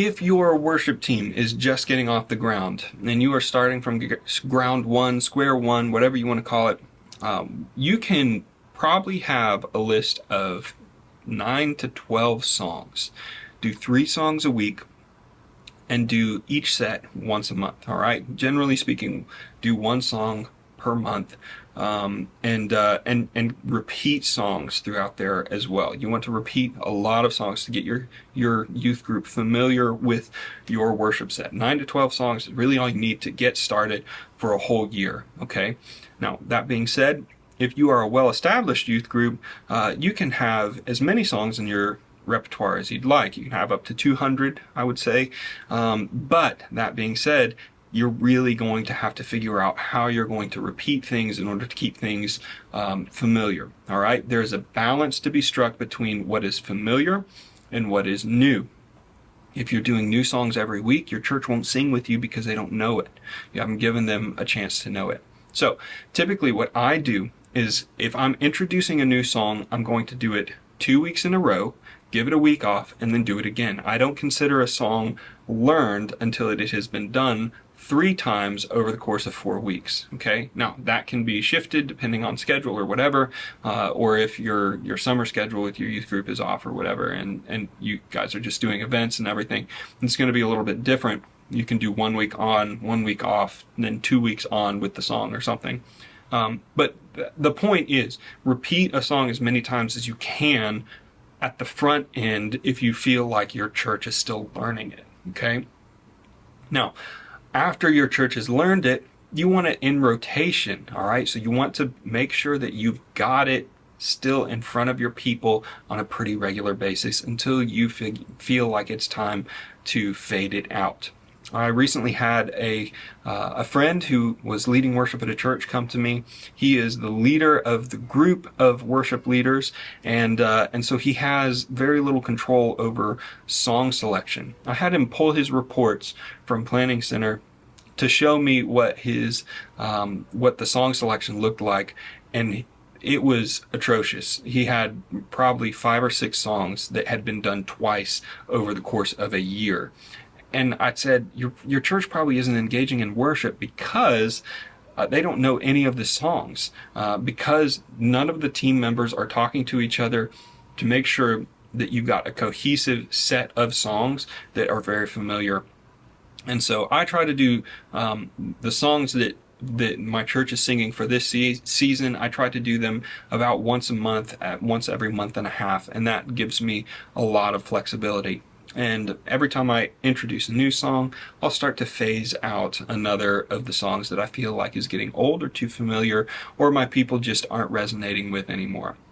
If your worship team is just getting off the ground and you are starting from ground one, square one, whatever you want to call it, you can probably have a list of 9 to 12 songs. Do 3 songs a week and do each set once a month. All right. Generally speaking, do 1 song per month, and repeat songs throughout there as well. You want to repeat a lot of songs to get your youth group familiar with your worship set. 9 to 12 songs is really all you need to get started for a whole year. Okay. Now, that being said, if you are a well-established youth group, you can have as many songs in your repertoire as you'd like. You can have up to 200, I would say. But that being said, you're really going to have to figure out how you're going to repeat things in order to keep things familiar. All right. There's a balance to be struck between what is familiar and what is new. If you're doing new songs every week, your church won't sing with you because they don't know it. You haven't given them a chance to know it. So typically what I do is if I'm introducing a new song, I'm going to do it 2 weeks in a row, give it a week off, and then do it again. I don't consider a song learned until it has been done 3 times over the course of 4 weeks. Okay. Now that can be shifted depending on schedule or whatever, or if your summer schedule with your youth group is off or whatever, and you guys are just doing events and everything, it's going to be a little bit different. You can do 1 week on, 1 week off, and then 2 weeks on with the song or something. But the point is, repeat a song as many times as you can at the front end if you feel like your church is still learning it. Okay. Now, after your church has learned it, you want it in rotation. All right. So you want to make sure that you've got it still in front of your people on a pretty regular basis until you feel like it's time to fade it out. I recently had a friend who was leading worship at a church come to me. He is the leader of the group of worship leaders, and so he has very little control over song selection. I had him pull his reports from Planning Center to show me what the song selection looked like, and it was atrocious. He had probably 5 or 6 songs that had been done twice over the course of a year. And I said, your church probably isn't engaging in worship because they don't know any of the songs, because none of the team members are talking to each other to make sure that you've got a cohesive set of songs that are very familiar. And so I try to do the songs that my church is singing for this season. I try to do them about once a month, once every month and a half, and that gives me a lot of flexibility. And every time I introduce a new song, I'll start to phase out another of the songs that I feel like is getting old or too familiar, or my people just aren't resonating with anymore.